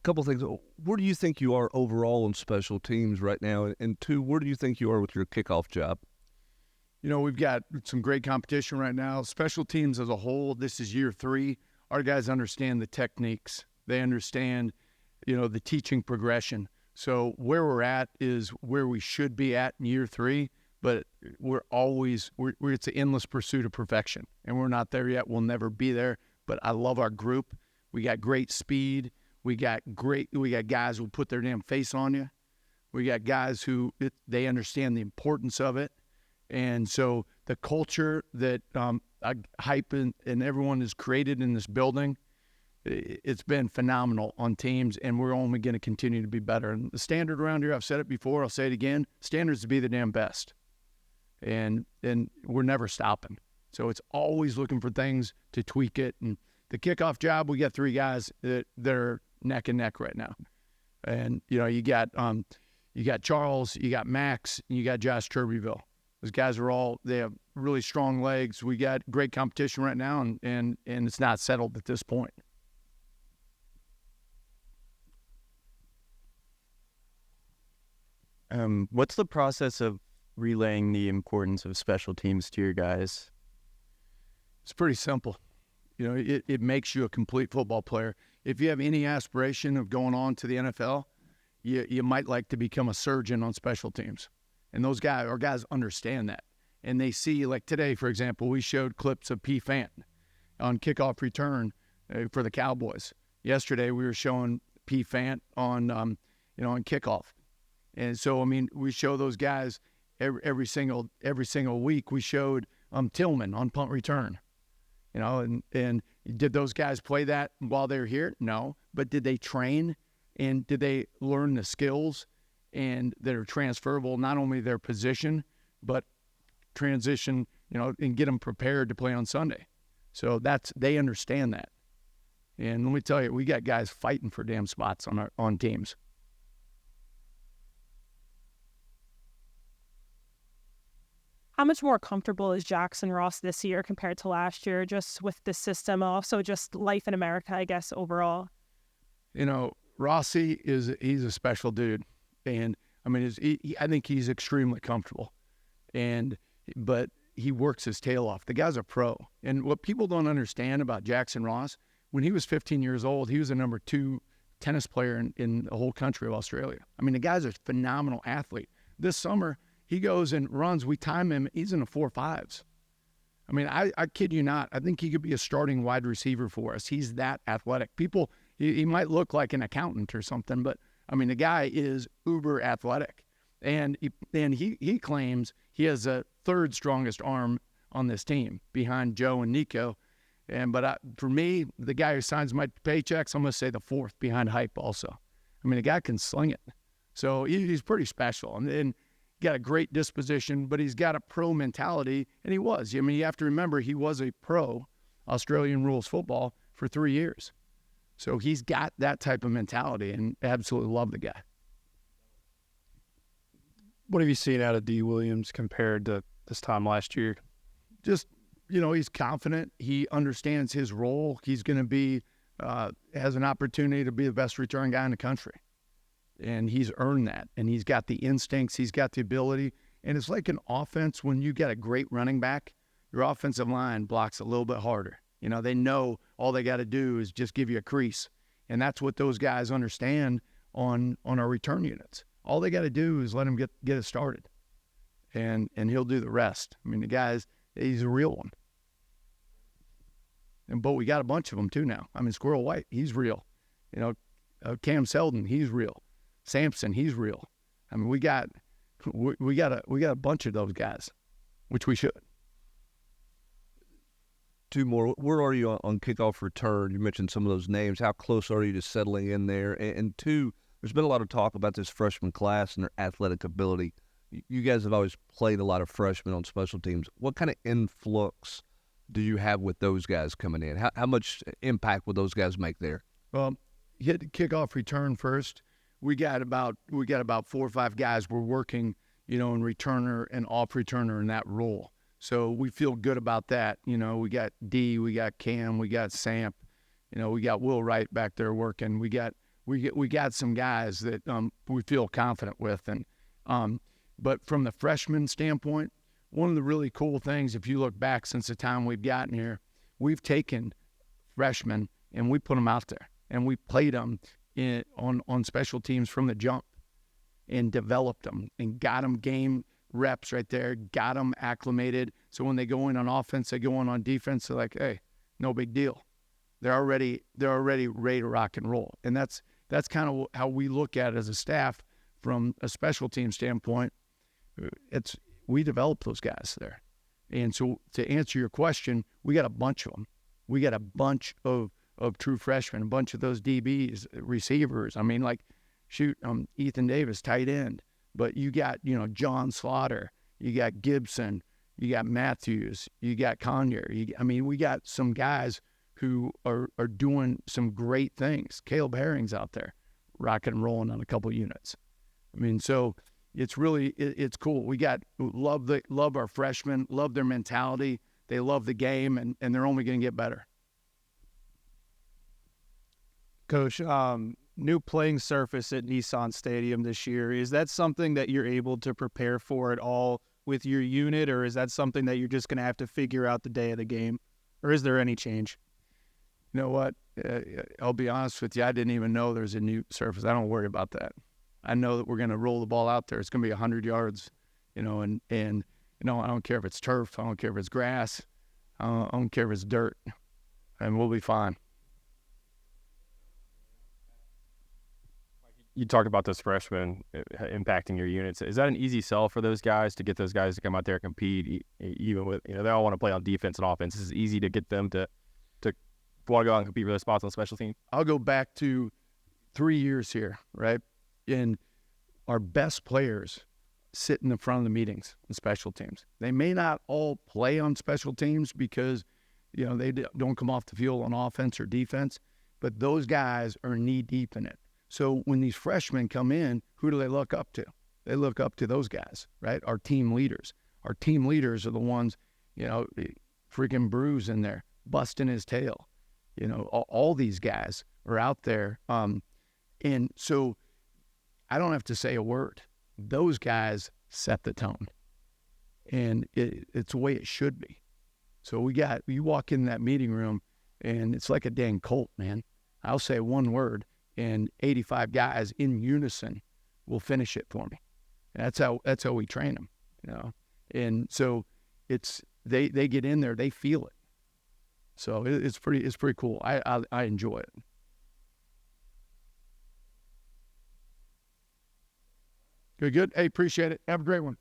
couple things. Where do you think you are overall on special teams right now? And two, where do you think you are with your kickoff job? We've got some great competition right now. Special teams as a whole, this is year 3. Our guys understand the techniques. They understand, the teaching progression. So where we're at is where we should be at in year 3, but it's an endless pursuit of perfection. And we're not there yet. We'll never be there. But I love our group. We got great speed. We got guys who put their damn face on you. We got guys who they understand the importance of it. And so the culture that Hype and everyone has created in this building, it's been phenomenal on teams, and we're only going to continue to be better. And the standard around here, I've said it before, I'll say it again, standard is to be the damn best. And we're never stopping. So it's always looking for things to tweak it. And the kickoff job, we got 3 guys that are neck and neck right now. And, you got Charles, you got Max, and you got Josh Turbyville. Those guys they have really strong legs. We got great competition right now, and it's not settled at this point. What's the process of relaying the importance of special teams to your guys? It's pretty simple. It makes you a complete football player. If you have any aspiration of going on to the NFL, you might like to become a surgeon on special teams. And our guys understand that. And they see, like today, for example, we showed clips of P. Fant on kickoff return for the Cowboys. Yesterday, we were showing P. Fant on kickoff. And so, we show those guys every single week. We showed Tillman on punt return. And did those guys play that while they were here? No. But did they train? And did they learn the skills and that are transferable, not only their position, but transition, and get them prepared to play on Sunday? So they understand that. And let me tell you, we got guys fighting for damn spots on teams. How much more comfortable is Jackson Ross this year compared to last year, just with the system, also just life in America, I guess, overall? Rossi he's a special dude. And I think he's extremely comfortable, but he works his tail off. The guy's a pro. And what people don't understand about Jackson Ross, when he was 15 years old, he was the number 2 tennis player in the whole country of Australia. The guy's a phenomenal athlete. This summer, he goes and runs. We time him. He's in the 4.5s. I kid you not. I think he could be a starting wide receiver for us. He's that athletic. He might look like an accountant or something, but the guy is uber athletic, and he claims he has a 3rd strongest arm on this team behind Joe and Nico. But for me, the guy who signs my paychecks, I'm going to say the 4th behind Hype also. The guy can sling it. So he's pretty special. And got a great disposition, but he's got a pro mentality, and he was. You have to remember he was a pro Australian rules football for 3 years. So he's got that type of mentality, and absolutely love the guy. What have you seen out of D. Williams compared to this time last year? Just, he's confident. He understands his role. He's going to be, has an opportunity to be the best return guy in the country. And he's earned that. And he's got the instincts. He's got the ability. And it's like an offense when you got a great running back, your offensive line blocks a little bit harder. They know all they got to do is just give you a crease. And that's what those guys understand on our return units. All they got to do is let him get it started. And he'll do the rest. The guy's, he's a real one. But we got a bunch of them too now. Squirrel White, he's real. Cam Seldon, he's real. Sampson, he's real. We got a bunch of those guys, which we should. 2 more. Where are you on kickoff return? You mentioned some of those names. How close are you to settling in there? And 2, there's been a lot of talk about this freshman class and their athletic ability. You guys have always played a lot of freshmen on special teams. What kind of influx do you have with those guys coming in? How much impact would those guys make there? Well, hit kickoff return first. We got about 4 or 5 guys we're working, in returner and off returner in that role. So we feel good about that. We got D, we got Cam, we got Samp, we got Will Wright back there working. We got we got some guys that we feel confident with, and but from the freshman standpoint, one of the really cool things, if you look back since the time we've gotten here, we've taken freshmen and we put them out there and we played them on special teams from the jump and developed them and got them game reps right there, got them acclimated. So when they go in on offense, they go in on defense, they're like, hey, no big deal. They're already ready to rock and roll. And that's kind of how we look at it as a staff from a special team standpoint. We develop those guys there. And so to answer your question, we got a bunch of them. We got a bunch of true freshmen, a bunch of those DBs, receivers. I mean, like, Ethan Davis, tight end. But you got, John Slaughter. You got Gibson. You got Matthews. You got Conyer. We got some guys who are doing some great things. Caleb Herring's out there rocking and rolling on a couple units. So it's really, it's cool. We love our freshmen, love their mentality. They love the game, and they're only going to get better. Coach, new playing surface at Nissan Stadium this year. Is that something that you're able to prepare for at all with your unit, or is that something that you're just going to have to figure out the day of the game? Or is there any change? You know what? I'll be honest with you. I didn't even know there's a new surface. I don't worry about that. I know that we're going to roll the ball out there. It's going to be 100 yards, and I don't care if it's turf. I don't care if it's grass. I don't care if it's dirt. And we'll be fine. You talked about those freshmen impacting your units. Is that an easy sell for those guys to get those guys to come out there and compete, even with, they all want to play on defense and offense? Is it easy to get them to want to go out and compete for those spots on special teams? I'll go back to 3 years here, right? And our best players sit in the front of the meetings in special teams. They may not all play on special teams because, they don't come off the field on offense or defense, but those guys are knee deep in it. So when these freshmen come in, who do they look up to? They look up to those guys, right? Our team leaders. Our team leaders are the ones, freaking Bruce in there, busting his tail. All these guys are out there. And so I don't have to say a word. Those guys set the tone. And it's the way it should be. So you walk in that meeting room, and it's like a dang cult, man. I'll say one word, and 85 guys in unison will finish it for me. And that's how we train them, And so they get in there, they feel it. So it's pretty cool. I enjoy it. Good. Hey, appreciate it. Have a great one.